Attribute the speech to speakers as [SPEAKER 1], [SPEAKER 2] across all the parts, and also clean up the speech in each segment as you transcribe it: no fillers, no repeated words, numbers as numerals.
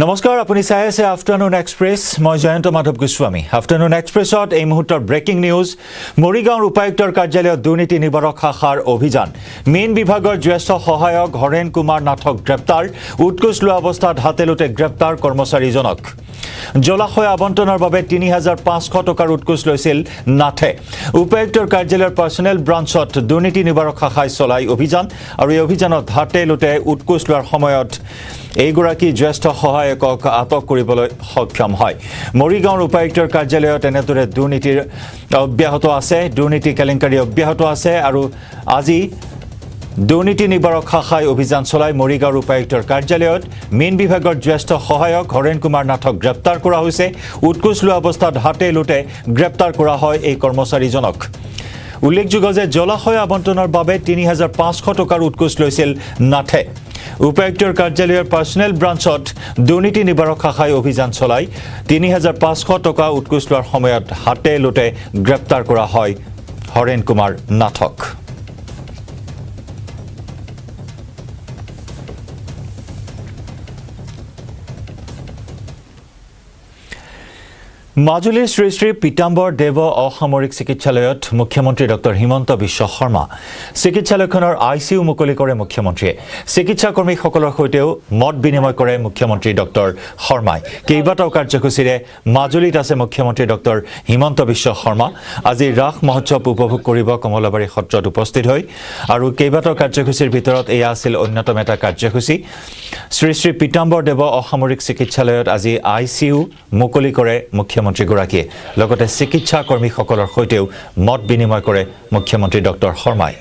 [SPEAKER 1] নমস্কাৰ আপুনি চাই আছে আফটাৰনুন এক্সপ্ৰেছ মই জয়ন্ত মাধৱ গোস্বামী আফটাৰনুন এক্সপ্ৰেছত এই মুহূৰ্তৰ ব্ৰেকিং নিউজ মৰিগাঁওৰ উপায়ুক্তৰ কাৰ্যালয়ত দুৰ্নীতি নিবাৰক শাখাৰ অভিযান মেইন বিভাগৰ জ্যেষ্ঠ সহায়ক হৰেণ কুমাৰ নাথক গ্ৰেপ্তাৰ উৎকোচ লোৱা অৱস্থাত হাতেলোতে গ্ৰেপ্তাৰ কৰ্মচাৰীজনক জলাশয় আবণ্টনৰ বাবে ৩৫০০ টকাৰ উৎকোচ লৈছিল নাথে উপায়ুক্তৰ কাৰ্যালয়ৰ পাৰ্চনেল ব্ৰাঞ্চত দুৰ্নীতি নিবাৰক শাখাই চলাই অভিযান আৰু এই অভিযানত হাতেলোতে উৎকোচ লোৱাৰ সময়ত এইগৰাকী জ্যেষ্ঠ সহায়কক আটক কৰিবলৈ সক্ষম হয় মৰিগাঁওৰ উপায়ুক্তৰ কাৰ্যালয়ত এনেদৰে দুৰ্নীতিৰ অব্যাহত আছে দুৰ্নীতি কেলেংকাৰী অব্যাহত আছে আৰু আজি দুৰ্নীতি নিবাৰক শাখাই অভিযান চলাই মৰিগাঁওৰ উপায়ুক্তৰ কাৰ্যালয়ত মেইন বিভাগৰ জ্যেষ্ঠ সহায়ক হৰেণ কুমাৰ নাথক গ্ৰেপ্তাৰ কৰা হৈছে উৎকোচ লোৱা অৱস্থাত হাতেলোতে গ্ৰেপ্তাৰ কৰা হয় এই কৰ্মচাৰীজনক উল্লেখযোগ্য যে জলাশয় আবণ্টনৰ বাবে ৩৫০০ টকাৰ উৎকোচ লৈছিল নাথে উপায়ুক্তৰ কাৰ্যালয়ৰ পাৰ্চনেল ব্ৰাঞ্চত দুৰ্নীতি নিবাৰক শাখাই অভিযান চলাই ৩৫০০ টকা উৎকোচ লোৱাৰ সময়ত হাতেলোতে গ্ৰেপ্তাৰ কৰা হয় হৰেণ কুমাৰ নাথক মাজুলীৰ শ্ৰী শ্ৰী পীতাম্বৰ দেৱ অসামৰিক চিকিৎসালয়ত মুখ্যমন্ত্ৰী ডক্টৰ হিমন্ত বিশ্ব শৰ্মা চিকিৎসালয়খনৰ আইচিইউ মুকলি কৰে মুখ্যমন্ত্ৰীয়ে চিকিৎসাকৰ্মীসকলৰ সৈতেও মত বিনিময় কৰে মুখ্যমন্ত্ৰী ডক্টৰ শৰ্মাই কেইবাটাও কাৰ্যসূচীৰে মাজুলীত আছে মুখ্যমন্ত্ৰী ডক্টৰ হিমন্ত বিশ্ব শৰ্মা আজি ৰাস মহোৎসৱ উপভোগ কৰিব কমলাবাৰী সত্ৰত উপস্থিত হৈ আৰু কেইবাটাও কাৰ্যসূচীৰ ভিতৰত এয়া আছিল অন্যতম এটা কাৰ্যসূচী শ্ৰী শ্ৰী পীতাম্বৰ দেৱ অসামৰিক চিকিৎসালয়ত আজি আইচিইউ মুকলি কৰে মুখ্যমন্ত্ৰীগৰাকীয়ে লগতে চিকিৎসা কৰ্মীসকলৰ সৈতেও মত বিনিময় কৰে মুখ্যমন্ত্ৰী ডক্টৰ শৰ্মাই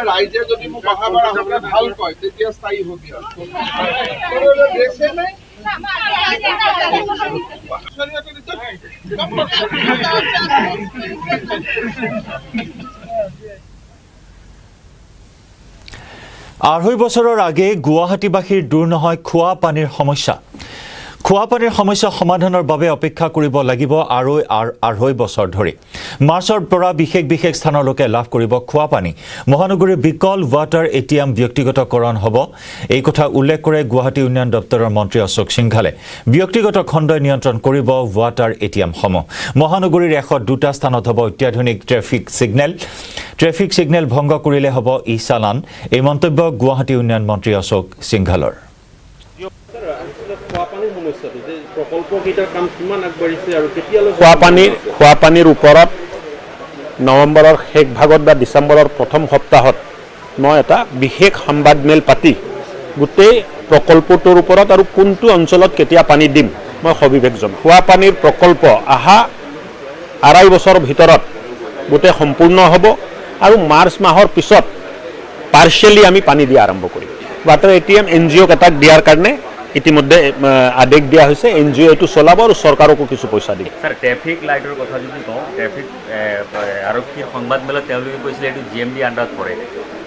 [SPEAKER 2] ৰাইজে যদি মোক অহাবাৰ আহোঁতে ভাল কয় তেতিয়া স্থায়ী হবি
[SPEAKER 1] আঢ়ৈ বছৰৰ আগে গুৱাহাটীবাসীৰ দূৰ নহয় খোৱা পানীৰ সমস্যা সমাধানৰ বাবে অপেক্ষা কৰিব লাগিব আৰু আঢ়ৈ বছৰ ধৰি মাৰ্চৰ পৰা বিশেষ স্থানলৈকে লাভ কৰিব খোৱা পানী মহানগৰীৰ বিকল ৱাটাৰ এটিএম ব্যক্তিগতকৰণ হ'ব এই কথা উল্লেখ কৰে গুৱাহাটী উন্নয়ন দপ্তৰৰ মন্ত্ৰী অশোক সিংঘালে ব্যক্তিগত খণ্ডই নিয়ন্ত্ৰণ কৰিব ৱাটাৰ এটিএমসমূহ মহানগৰীৰ ১০২টা স্থানত হ'ব অত্যাধুনিক ট্ৰেফিক সিগনেল ভংগ কৰিলে হ'ব ই চালান এই মন্তব্য গুৱাহাটী উন্নয়ন মন্ত্ৰী অশোক সিংঘালৰ
[SPEAKER 3] খোৱা পানীৰ ওপৰত নৱেম্বৰৰ শেষ ভাগত বা ডিচেম্বৰৰ প্ৰথম সপ্তাহত মই এটা বিশেষ সংবাদমেল পাতি গোটেই প্ৰকল্পটোৰ ওপৰত আৰু কোনটো অঞ্চলত কেতিয়া পানী দিম মই সবিশেষ জনাম খোৱা পানীৰ প্ৰকল্প আহা আঢ়ৈ বছৰৰ ভিতৰত গোটেই সম্পূৰ্ণ হ'ব আৰু মাৰ্চ মাহৰ পিছত পাৰ্চিয়েলি আমি পানী দিয়া আৰম্ভ কৰিম ৱাটাৰ এটিএম এনজিঅ'ক এটাক দিয়াৰ কাৰণে ইতিমধ্যে আদেশ দিয়া হৈছে এনজিঅ' এইটো চলাব আৰু চৰকাৰকো কিছু পইচা দিব
[SPEAKER 4] স্যাৰ ট্ৰেফিক লাইটৰ কথা যদি কওঁ ট্ৰেফিক আৰক্ষীৰ সংবাদমেলত তেওঁলোকে কৈছিলে এইটো জিএমডি আণ্ডাৰত পৰে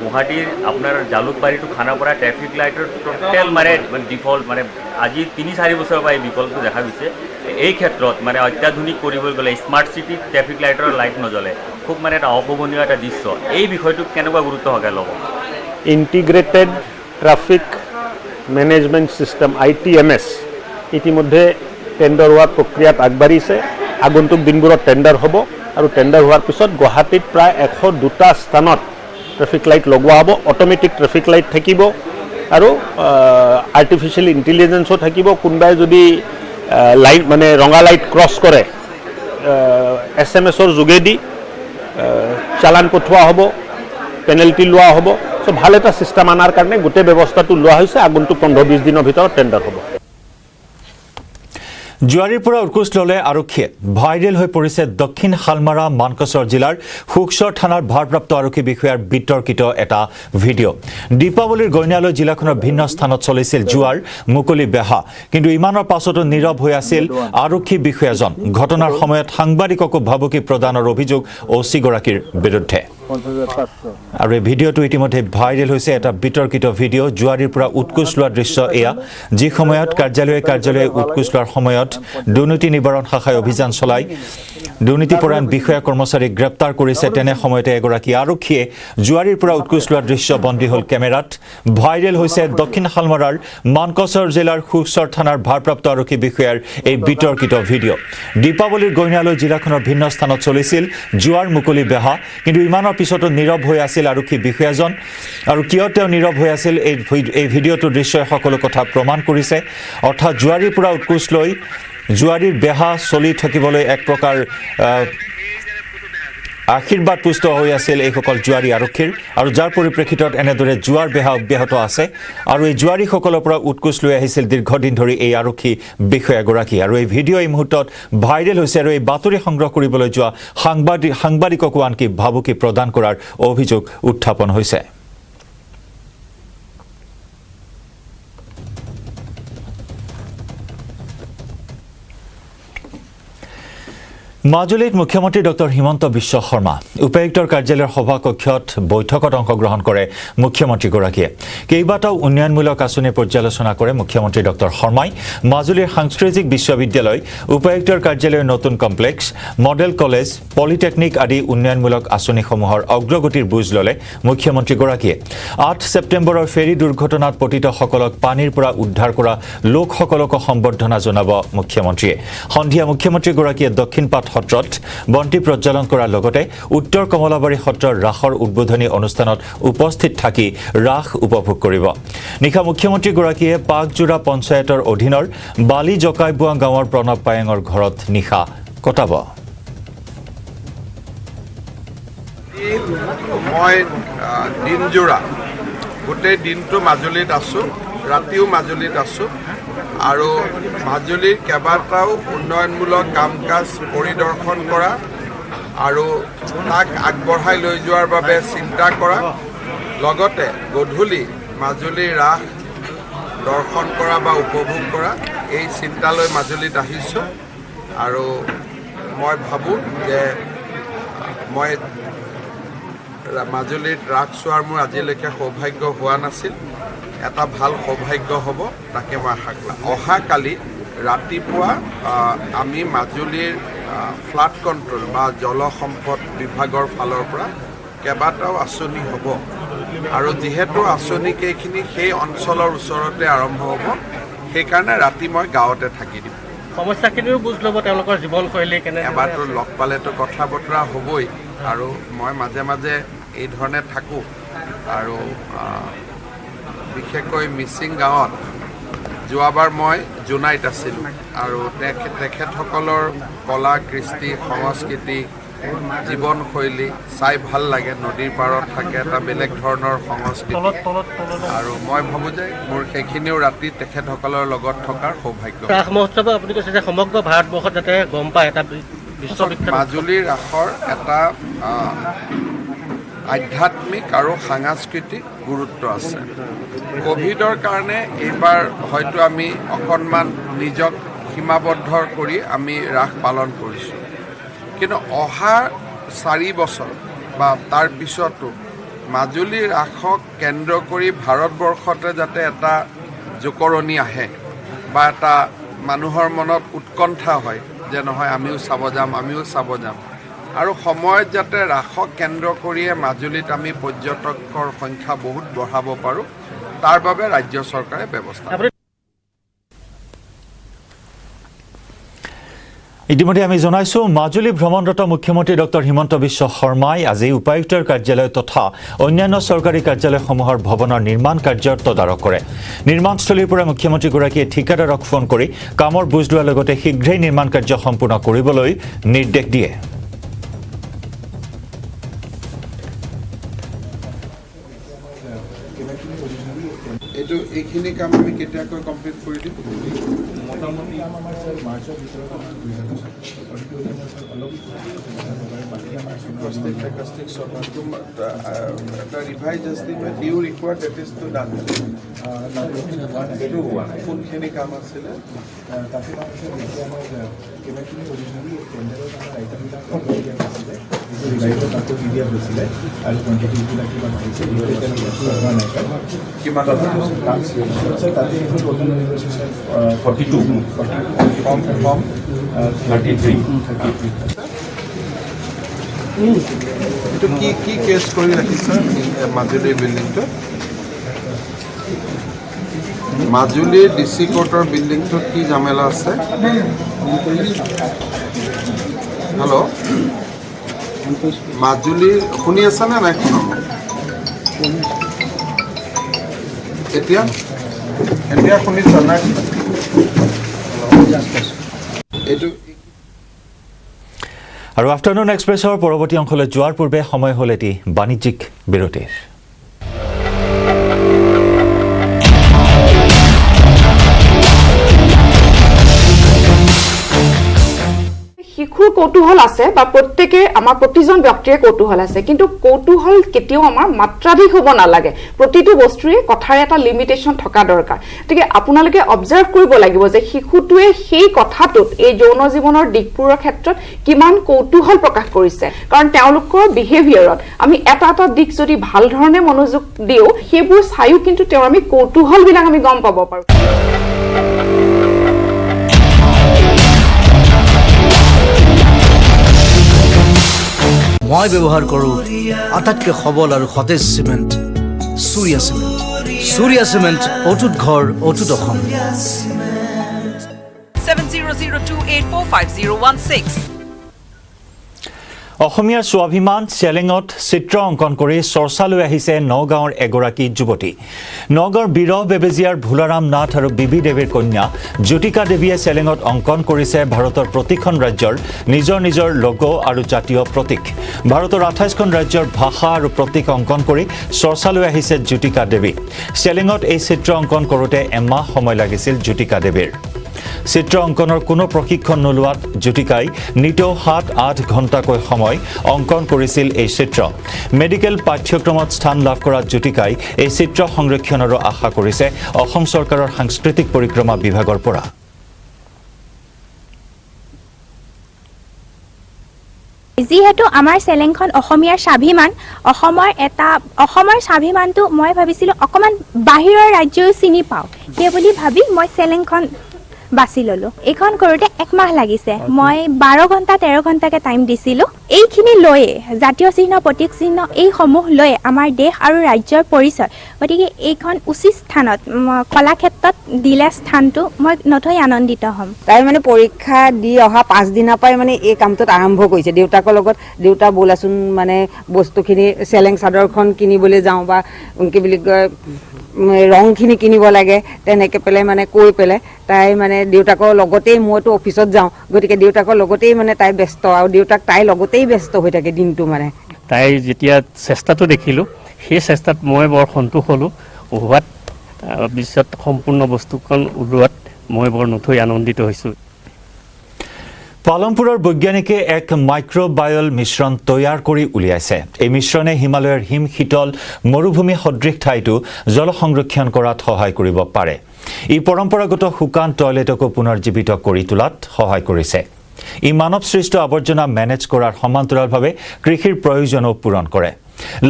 [SPEAKER 4] গুৱাহাটীৰ আপোনাৰ জালুকবাৰী টু খানাপাৰা ট্ৰেফিক লাইটৰ টোটেল মানে ডিফল্ট মানে আজি ৩-৪ বছৰৰ পৰা এই বিকল্পটো দেখা গৈছে এই ক্ষেত্ৰত মানে অত্যাধুনিক কৰিবলৈ গ'লে স্মাৰ্ট চিটিত ট্ৰেফিক লাইটৰ লাইট নজ্বলে খুব মানে এটা অশোভনীয় এটা দৃশ্য এই বিষয়টোক কেনেকুৱা গুৰুত্ব সহকাৰে ল'ব
[SPEAKER 3] integrated traffic management system ITMS ইতিমধ্যে টেণ্ডাৰ হোৱাৰ প্ৰক্ৰিয়াত আগবাঢ়িছে আগন্তুক দিনবোৰত টেণ্ডাৰ হ'ব আৰু টেণ্ডাৰ হোৱাৰ পিছত গুৱাহাটীত প্ৰায় ১০২টা স্থানত ট্ৰেফিক লাইট লগোৱা হ'ব অট'মেটিক ট্ৰেফিক লাইট থাকিব আৰু আৰ্টিফিচিয়েল ইণ্টেলিজেঞ্চো থাকিব কোনোবাই যদি লাইট মানে ৰঙা লাইট ক্ৰছ কৰে SMS-ৰ যোগেদি চালান পঠোৱা হ'ব পেনাল্টি লোৱা হ'ব সো ভাল এটা চিষ্টেম আনাৰ কাৰণে গোটেই ব্যৱস্থাটো লোৱা হৈছে আগন্তুক ১৫-২০ দিনৰ ভিতৰত টেণ্ডাৰ হ'ব
[SPEAKER 1] জুৱাৰীৰ পৰা উৎকোচ ল'লে আৰক্ষীয়ে ভাইৰেল হৈ পৰিছে দক্ষিণ শালমাৰা মানকচৰ জিলাৰ হুকচৰ থানাৰ ভাৰপ্ৰাপ্ত আৰক্ষী বিষয়াৰ বিতৰ্কিত এটা ভিডিঅ' দীপাৱলীৰ গইনালৈ জিলাখনৰ ভিন্ন স্থানত চলিছিল জুৱাৰ মুকলি বেহা কিন্তু ইমানৰ পাছতো নীৰৱ হৈ আছিল আৰক্ষী বিষয়াজন ঘটনাৰ সময়ত সাংবাদিককো ভাবুকি প্ৰদানৰ অভিযোগ অচিগৰাকীৰ বিৰুদ্ধে আৰু এই ভিডিঅ'টো ইতিমধ্যে ভাইৰেল হৈছে এটা বিতৰ্কিত ভিডিঅ' জুৱাৰীৰ পৰা উৎকোচ লোৱা দৃশ্য এয়া যি সময়ত কাৰ্যালয়ে উৎকোচ লোৱাৰ সময়ত দুৰ্নীতি নিবাৰণ শাখাই অভিযান চলাই দুৰ্নীতিপৰায়ণ বিষয়া কৰ্মচাৰীক গ্ৰেপ্তাৰ কৰিছে তেনে সময়তে এগৰাকী আৰক্ষীয়ে জুৱাৰীৰ পৰা উৎকোচ লোৱা দৃশ্য বন্দী হ'ল কেমেৰাত ভাইৰেল হৈছে দক্ষিণ শালমাৰাৰ মানকচৰ জিলাৰ হুকচৰ থানাৰ ভাৰপ্ৰাপ্ত আৰক্ষী বিষয়াৰ এই বিতৰ্কিত ভিডিঅ' দীপাৱলীৰ গইনালৈ জিলাখনৰ ভিন্ন স্থানত চলিছিল জুৱাৰ মুকলি বেহা কিন্তু ইমানৰ পিছতো নীৰৱ হৈ আছিল আৰক্ষী বিষয়াজন আৰু কিয় তেওঁ নীৰৱ হৈ আছিল এই ভিডিঅ'টোৰ দৃশ্যই সকলো কথা প্ৰমাণ কৰিছে অৰ্থাৎ জুৱাৰীৰ পৰা উৎকোচ লৈ জুৱাৰীৰ বেহা চলি থাকিবলৈ এক প্ৰকাৰ আশীৰ্বাদ পুষ্ট হৈ আছিল এইসকল জুৱাৰী আৰক্ষীৰ আৰু যাৰ পৰিপ্ৰেক্ষিতত এনেদৰে জুৱাৰ বেহা অব্যাহত আছে আৰু এই জুৱাৰীসকলৰ পৰা উৎকোচ লৈ আহিছিল দীৰ্ঘদিন ধৰি এই আৰক্ষী বিষয়াগৰাকী আৰু এই ভিডিঅ' এই মুহূৰ্তত ভাইৰেল হৈছে আৰু এই বাতৰি সংগ্ৰহ কৰিবলৈ যোৱা সাংবাদিককো আনকি ভাবুকি প্ৰদান কৰাৰ অভিযোগ উত্থাপন হৈছে মাজুলীত মুখ্যমন্ত্ৰী ডক্টৰ হিমন্ত বিশ্ব শৰ্মা উপায়ুক্তৰ কাৰ্যালয়ৰ সভাকক্ষত বৈঠকত অংশগ্ৰহণ কৰে মুখ্যমন্ত্ৰীগৰাকীয়ে কেইবাটাও উন্নয়নমূলক আঁচনি পৰ্যালোচনা কৰে মুখ্যমন্ত্ৰী ডক্টৰ শৰ্মাই মাজুলীৰ সাংস্কৃতিক বিশ্ববিদ্যালয় উপায়ুক্তৰ কাৰ্যালয়ৰ নতুন কমপ্লেক্স মডেল কলেজ পলিটেকনিক আদি উন্নয়নমূলক আঁচনিসমূহৰ অগ্ৰগতিৰ বুজ ল'লে মুখ্যমন্ত্ৰীগৰাকীয়ে 8 ছেপ্টেম্বৰৰ ফেৰী দুৰ্ঘটনাত পতিতসকলক পানীৰ পৰা উদ্ধাৰ কৰা লোকসকলকো সম্বৰ্ধনা জনাব মুখ্যমন্ত্ৰীয়ে সন্ধিয়া মুখ্যমন্ত্ৰীগৰাকীয়ে দক্ষিণপাট সত্ৰত বন্তি প্ৰজ্বলন কৰাৰ লগতে উত্তৰ কমলাবাৰী সত্ৰৰ ৰাসৰ উদ্বোধনী অনুষ্ঠানত উপস্থিত থাকি ৰাস উপভোগ কৰিব নিশা মুখ্যমন্ত্ৰীগৰাকীয়ে পাকজোৰা পঞ্চায়তৰ অধীনৰ বালি জকাইবোৱা গাঁৱৰ প্ৰণৱ পায়েঙৰ ঘৰত নিশা কটাব
[SPEAKER 2] মই দিনজোৰা গোটেই দিনটো মাজুলীত আছোঁ ৰাতিও মাজুলীত আছোঁ আৰু মাজুলীৰ কেইবাটাও উন্নয়নমূলক কাম কাজ পৰিদৰ্শন কৰা আৰু তাক আগবঢ়াই লৈ যোৱাৰ বাবে চিন্তা কৰা লগতে গধূলি মাজুলীৰ ৰাস দৰ্শন কৰা বা উপভোগ কৰা এই চিন্তালৈ মাজুলীত আহিছোঁ আৰু মই ভাবোঁ যে মই মাজুলীত ৰাস চোৱাৰ মোৰ আজিলৈকে সৌভাগ্য হোৱা নাছিল এটা ভাল সৌভাগ্য হ'ব তাকে মই আশা কৰিম অহাকালি ৰাতিপুৱা আমি মাজুলীৰ ফ্লাড কণ্ট্ৰল বা জলসম্পদ বিভাগৰ ফালৰ পৰা কেইবাটাও আঁচনি হ'ব আৰু যিহেতু আঁচনিকেইখিনি সেই অঞ্চলৰ ওচৰতে আৰম্ভ হ'ব সেইকাৰণে ৰাতি মই গাঁৱতে থাকি দিম
[SPEAKER 5] সমস্যাখিনিও বুজ ল'ব তেওঁলোকৰ জীৱনশৈলী কেনে
[SPEAKER 2] এবাৰতো লগ পালেতো কথা বতৰা হ'বই আৰু মই মাজে মাজে এই ধৰণে থাকোঁ আৰু বিশেষকৈ মিচিং গাঁৱত যোৱাবাৰ মই জোনাইত আছিলোঁ আৰু তেখেতসকলৰ কলা কৃষ্টি সংস্কৃতি জীৱনশৈলী চাই ভাল লাগে নদীৰ পাৰত থাকে এটা বেলেগ ধৰণৰ সংস্কৃতি আৰু মই ভাবোঁ যে মোৰ সেইখিনিও ৰাতি তেখেতসকলৰ লগত থকাৰ সৌভাগ্য
[SPEAKER 5] ৰাস মহোৎসৱ আপুনি কৈছে যে সমগ্ৰ ভাৰতবৰ্ষত যাতে গম পায় এটা বিশ্ববিখ্যাত
[SPEAKER 2] মাজুলীৰ ৰাসৰ এটা আধ্যাত্মিক আৰু সাংস্কৃতিক গুৰুত্ব আছে কোভিডৰ কাৰণে এইবাৰ হয়তো আমি অকণমান নিজক সীমাবদ্ধ কৰি আমি ৰাস পালন কৰিছোঁ কিন্তু অহা 4 বছৰ বা তাৰ পিছতো মাজুলীৰ ৰাসক কেন্দ্ৰ কৰি ভাৰতবৰ্ষতে যাতে এটা জোকৰণি আহে বা এটা মানুহৰ মনত উৎকণ্ঠা হয় যে নহয় আমিও চাব যাম আৰু সময়ত যাতে ৰাসক কেন্দ্ৰ কৰিয়ে মাজুলীত আমি পৰ্যটকৰ সংখ্যা বহুত বঢ়াব পাৰোঁ তাৰ বাবে ৰাজ্য চৰকাৰে ব্যৱস্থা
[SPEAKER 1] ইতিমধ্যে আমি জনাইছোঁ মাজুলী ভ্ৰমণৰত মুখ্যমন্ত্ৰী ডক্টৰ হিমন্ত বিশ্ব শৰ্মাই আজি উপায়ুক্তৰ কাৰ্যালয় তথা অন্যান্য চৰকাৰী কাৰ্যালয়সমূহৰ ভৱনৰ নিৰ্মাণ কাৰ্যৰ তদাৰক কৰে নিৰ্মাণস্থলীৰ পৰা মুখ্যমন্ত্ৰীগৰাকীয়ে ঠিকাদাৰক ফোন কৰি কামৰ বুজ লোৱাৰ লগতে শীঘ্ৰেই নিৰ্মাণ কাৰ্য সম্পূৰ্ণ কৰিবলৈ নিৰ্দেশ দিয়ে
[SPEAKER 2] এইটো এইখিনি কাম আমি কেতিয়াকৈ কমপ্লিট কৰি দিম
[SPEAKER 6] মোটামুটি আমাৰ স্যাৰ মাৰ্চৰ ভিতৰত আমাৰ
[SPEAKER 2] 2000 revise estimate you required that is to done কোনখিনি কাম আছিলে
[SPEAKER 6] তাতে আমাৰ কিমানখিনি অৰিজিনেলি টেণ্ডাৰত আমাৰ আইটেমবিলাক আছিলে যিটো ৰিভাইজৰ তাতো দি দিয়া হৈছিলে আৰু কোৱান্টিটিবিলাক কিমান আহিছে হোৱা নাই
[SPEAKER 2] কিমান
[SPEAKER 6] স্যাৰ তাতে এইটো টোটেল হৈছে স্যাৰ 42
[SPEAKER 2] ফৰ্ম
[SPEAKER 6] 33
[SPEAKER 2] এইটো কি কেছ কৰি ৰাখিছে মাজুলীৰ বিল্ডিংটো মাজুলীৰ ডিসি কোৰ্টৰ বিল্ডিংটোত কি ঝামেলা আছে হেল্ল' মাজুলীৰ শুনি আছে নে নাই এতিয়া শুনিছ নাই এইটো
[SPEAKER 1] আৰু আফটাৰনুন এক্সপ্ৰেছৰ পৰৱৰ্তী অংশলৈ যোৱাৰ পূৰ্বে সময় হ'ল এটি বাণিজ্যিক বিৰতিৰ
[SPEAKER 7] শিশুৰ কৌতূহল আছে বা প্ৰত্যেকে আমাৰ প্ৰতিজন ব্যক্তিৰ কৌতূহল আছে কিন্তু কৌতূহল কেতিয়াও আমাৰ মাত্ৰাধিক হ'ব নালাগে প্ৰতিটো বস্তুৰে কথাৰ এটা লিমিটেশন থকা দৰকাৰ গতিকে আপোনালোকে অবজাৰ্ভ কৰিব লাগিব যে শিশুটোৱে সেই কথাটোত এই যৌন জীৱনৰ দিশবোৰৰ ক্ষেত্ৰত কিমান কৌতূহল প্ৰকাশ কৰিছে কাৰণ তেওঁলোকৰ বিহেভিয়াৰত আমি এটা দিশ যদি ভাল ধৰণে মনোযোগ দিও সেইবোৰ চাইও কিন্তু তেওঁ আমি কৌতূহলবিলাক আমি গম পাব পাৰো
[SPEAKER 8] মই ব্যৱহাৰ কৰোঁ আটাইতকৈ সবল আৰু সতেজ চিমেণ্ট সূৰ্যা চিমেণ্ট অটুট ঘৰ অটুট অসম
[SPEAKER 9] 7002845016
[SPEAKER 1] অসমীয়াৰ স্বাভিমান চেলেঙত চিত্ৰ অংকন কৰি চৰ্চালৈ আহিছে নগাঁৱৰ এগৰাকী যুৱতী নগাঁৱৰ বিৰহ বেবেজিয়াৰ ভোলাৰাম নাথ আৰু বিবি দেৱীৰ কন্যা জ্যোতিকা দেৱীয়ে চেলেঙত অংকন কৰিছে ভাৰতৰ প্ৰতিখন ৰাজ্যৰ নিজৰ লোগো আৰু জাতীয় প্ৰতীক ভাৰতৰ 28খন ৰাজ্যৰ ভাষা আৰু প্ৰতীক অংকন কৰি চৰ্চালৈ আহিছে জ্যোতিকা দেৱী চেলেঙত এই চিত্ৰ অংকন কৰোঁতে এমাহ সময় লাগিছিল জ্যোতিকা দেৱীৰ চিত্ৰ অংকনৰ কোনো প্ৰশিক্ষণ নোলোৱাত জ্যোতিকাই নিতৌ 7-8 ঘণ্টাকৈ সময় অংকন কৰিছিল এই চিত্ৰ মেডিকেল পাঠ্যক্ৰমত স্থান লাভ কৰা জ্যোতিকাই এই চিত্ৰ সংৰক্ষণৰো আশা কৰিছে অসম চৰকাৰৰ সাংস্কৃতিক পৰিক্ৰমা বিভাগৰ পৰা
[SPEAKER 10] যিহেতু আমাৰ চেলেংখন অসমীয়াৰ স্বাভিমান অসমৰ স্বাভিমানটো মই ভাবিছিলোঁ অকমান বাহিৰৰ ৰাজ্যও চিনি পাওঁ সেই বুলি ভাবি মই চেলেংখন বাছি ললো এখন কৰোতে একমাহ লাগিছে মই 12 ঘণ্টা 13 ঘণ্টাকে টাইম দিছিলো এইখিনি লয়ে জাতীয় চিহ্ন প্ৰতীক চিহ্ন এই সমূহ লয়ে আমাৰ দেশ আৰু ৰাজ্যৰ পৰিচয় গতিকে এইখন উচিত স্থানত কলাক্ষেত্ৰত দিলে স্থানটো মই নথৈ আনন্দিত হ'ম
[SPEAKER 11] তাই মানে পৰীক্ষা দি অহা 5 দিনৰ পৰাই মানে এই কামটোত আৰম্ভ কৰিছে দেউতাকৰ লগত দেউতা বলাচোন মানে বস্তুখিনি চেলেং চাদৰখন কিনিবলৈ যাওঁ বা কি বুলি কয় ৰংখিনি কিনিব লাগে তেনেকৈ পেলাই মানে কৈ পেলাই তাই মানে দেউতাকৰ লগতেই মইতো অফিচত যাওঁ গতিকে দেউতাকৰ লগতেই মানে তাই ব্যস্ত আৰু দেউতাক তাই লগতেই ব্যস্ত হৈ থাকে দিনটো মানে
[SPEAKER 3] তাই যেতিয়া চেষ্টাটো দেখিলোঁ সেই চেষ্টাত মই বৰ সন্তোষ হ'লোঁ হোৱাত পিছত সম্পূৰ্ণ বস্তুখন ওলোৱাত মই বৰ নথৈ আনন্দিত হৈছোঁ
[SPEAKER 1] পালমপুৰৰ বৈজ্ঞানিকে এক মাইক্ৰবায়ল মিশ্ৰণ তৈয়াৰ কৰি উলিয়াইছে এই মিশ্ৰণে হিমালয়ৰ হিম শীতল মৰুভূমি সদৃশ ঠাইটো জল সংৰক্ষণ কৰাত সহায় কৰিব পাৰে ই পৰম্পৰাগত শুকান টয়লেটকো পুনৰ্জীৱিত কৰি তোলাত সহায় কৰিছে ই মানৱ সৃষ্ট আৱৰ্জনা মেনেজ কৰাৰ সমান্তৰালভাৱে কৃষিৰ প্ৰয়োজনো পূৰণ কৰে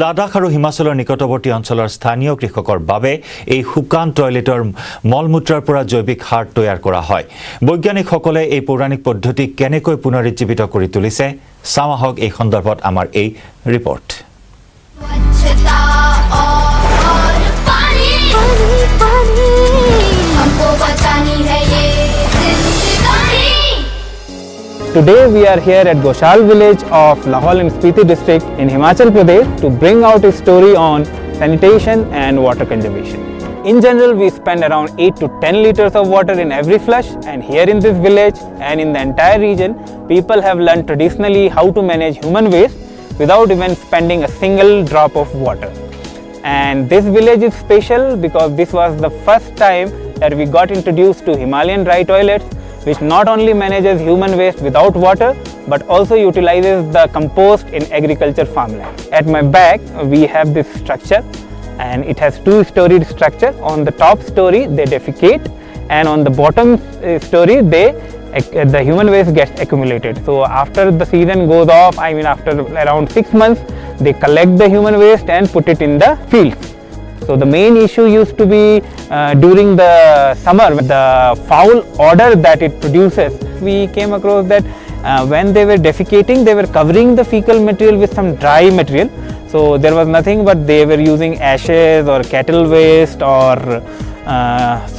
[SPEAKER 1] লাডাখ আৰু হিমাচলৰ নিকটৱৰ্তী অঞ্চলৰ স্থানীয় কৃষকৰ বাবে এই শুকান টয়লেটৰ মলমূত্ৰৰ পৰা জৈৱিক সাৰ তৈয়াৰ কৰা হয় বৈজ্ঞানিকসকলে এই পৌৰাণিক পদ্ধতি কেনেকৈ পুনৰুজ্জীৱিত কৰি তুলিছে চাওঁ আহক এই সন্দৰ্ভত আমাৰ এই report
[SPEAKER 12] Today we are here at Goshal village of Lahaul and Spiti district in Himachal Pradesh to bring out a story on sanitation and water conservation. In general, we spend around 8 to 10 liters of water in every flush, and here in this village and in the entire region, people have learned traditionally how to manage human waste without even spending a single drop of water. And this village is special because this was the first time that we got introduced to Himalayan dry toilets, which not only manages human waste without water but also utilizes the compost in agriculture farmland. At my back we have this structure, and it has two-storied structure. On the top story they defecate, and on the bottom story the human waste gets accumulated. So after the season goes off, I mean after around 6 months, they collect the human waste and put it in the fields. So the main issue used to be during the summer, the foul odor that it produces. We came across that when they were defecating, they were covering the fecal material with some dry material. So there was nothing but they were using ashes or cattle waste or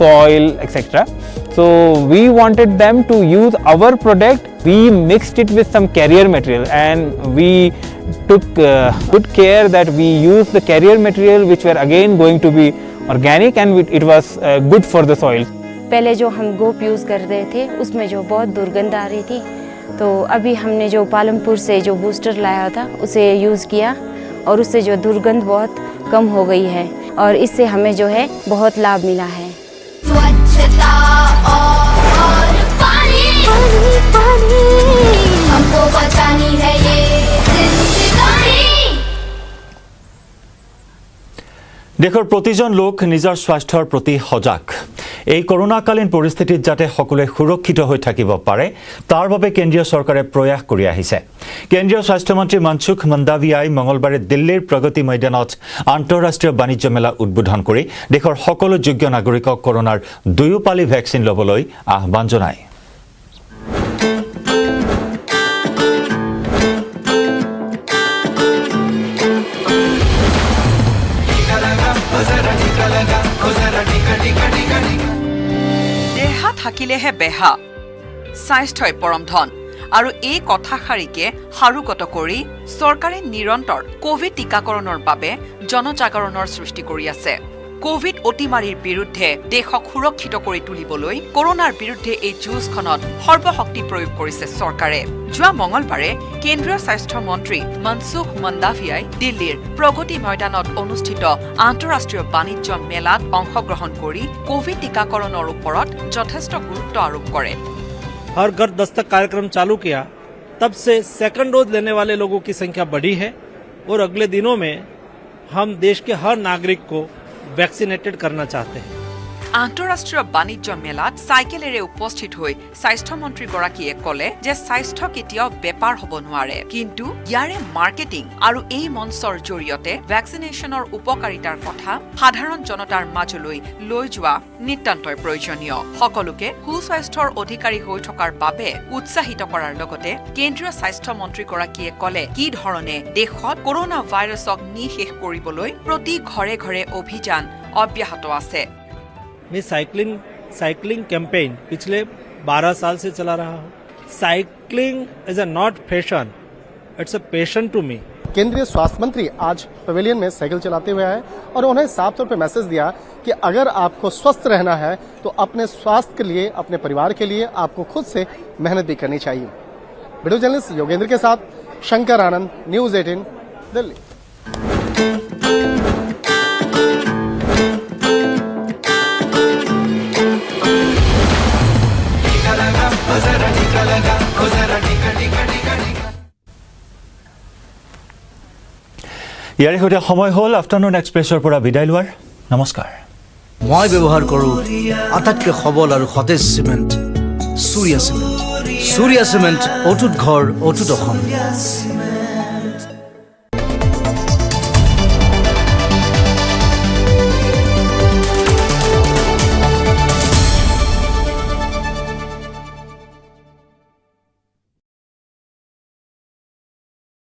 [SPEAKER 12] soil, etc. So we wanted them to use our product. We mixed it with some carrier material, and we took good care that we used the carrier material which were again going to be organic, and it was good for the soil.
[SPEAKER 9] पहले जो हम गोप use कर रहे थे उसमें जो बहुत दुर्गंध आ रही थी, तो अभी हमने जो पालमपुर से जो बूस्टर लाया था उसे यूज़ किया, और उससे जो दुर्गंध बहुत कम हो गई है, और इससे हमें जो है बहुत लाभ मिला है।
[SPEAKER 13] स्वच्छता और पानी पानी हमको बचानी है ये जिंदगानी।
[SPEAKER 1] দেশৰ প্ৰতিজন লোক নিজৰ স্বাস্থ্যৰ প্ৰতি সজাগ। এই কৰোনাকালীন পৰিস্থিতিত যাতে সকলোৱে সুৰক্ষিত হৈ থাকিব পাৰে তাৰ বাবে কেন্দ্ৰীয় চৰকাৰে প্ৰয়াস কৰি আহিছে। কেন্দ্ৰীয় স্বাস্থ্যমন্ত্ৰী মনসুখ মন্দাভিয়াই মঙলবাৰে দিল্লীৰ প্ৰগতি ময়দানত আন্তঃৰাষ্ট্ৰীয় বাণিজ্য মেলা উদ্বোধন কৰি দেশৰ সকলো যোগ্য নাগৰিকক কৰোনাৰ দুয়ো পালি ভেকচিন ল'বলৈ আহ্বান জনায়।
[SPEAKER 14] দেহা থাকিলেহে বেহা, স্বাস্থ্যই পৰম ধন, আৰু এই কথাষাৰিকে সাৰোগত কৰি চৰকাৰে নিৰন্তৰ কোভিড টীকাকৰণৰ বাবে জনজাগৰণৰ সৃষ্টি কৰি আছে। কোভিড অতিমাৰীৰ বিৰুদ্ধে দেশক সুৰক্ষিত কৰি তুলিবলৈ কৰোনাৰ বিৰুদ্ধে এই যুঁজখনত সৰ্বশক্তি প্ৰয়োগ কৰিছে চৰকাৰে। যোৱা মঙলবাৰে কেন্দ্ৰীয় স্বাস্থ্য মন্ত্ৰী মনসুখ মন্দাভিয়াই দিল্লীৰ প্ৰগতি ময়দানত অনুষ্ঠিত আন্তঃৰাষ্ট্ৰীয় বাণিজ্য মেলাত অংশগ্ৰহণ কৰি কোভিড টীকাকৰণৰ ওপৰত যথেষ্ট গুৰুত্ব আৰোপ কৰে।
[SPEAKER 5] हर घर दस्तक कार्यक्रम चालू किया, तब से सेकंड डोज लेने वाले लोगों की संख्या बढ़ी है, और अगले दिनों में हम देश के हर नागरिक को वैक्सीनेटेड करना चाहते हैं।
[SPEAKER 14] আন্তঃৰাষ্ট্ৰীয় বাণিজ্য মেলাত চাইকেলেৰে উপস্থিত হৈ স্বাস্থ্যমন্ত্ৰীগৰাকীয়ে ক'লে যে স্বাস্থ্য কেতিয়াও বেপাৰ হ'ব নোৱাৰে, কিন্তু ইয়াৰে মাৰ্কেটিং আৰু এই মঞ্চৰ জৰিয়তে ভেকচিনেশ্যনৰ উপকাৰিতাৰ কথা সাধাৰণ জনতাৰ মাজলৈ লৈ যোৱা নিতান্তই প্ৰয়োজনীয়। সকলোকে সুস্বাস্থ্যৰ অধিকাৰী হৈ থকাৰ বাবে উৎসাহিত কৰাৰ লগতে কেন্দ্ৰীয় স্বাস্থ্যমন্ত্ৰীগৰাকীয়ে ক'লে কি ধৰণে দেশত কৰোনা ভাইৰাছক নিঃশেষ কৰিবলৈ প্ৰতি ঘৰে ঘৰে অভিযান অব্যাহত আছে।
[SPEAKER 5] मैं साइकिलिंग कैंपेन पिछले 12 साल से चला रहा हूँ। Cycling is a not fashion, it's a passion to me.
[SPEAKER 15] केंद्रीय स्वास्थ्य मंत्री आज पवेलियन में साइकिल चलाते हुए आए और उन्हें साफ तौर पे मैसेज दिया कि अगर आपको स्वस्थ रहना है तो अपने स्वास्थ्य के लिए, अपने परिवार के लिए आपको खुद से मेहनत भी करनी चाहिए। वीडियो जर्नलिस्ट योगेंद्र के साथ शंकर आनंद, न्यूज 18 दिल्ली।
[SPEAKER 1] ইয়াৰে সৈতে সময় হ'ল আফটাৰনুন এক্সপ্ৰেছৰ পৰা বিদায় লোৱাৰ। নমস্কাৰ।
[SPEAKER 8] মই ব্যৱহাৰ কৰোঁ আটাইতকৈ সবল আৰু সতেজ cement, Surya cement. Surya cement, অটুট ঘৰ, অটুট অসম।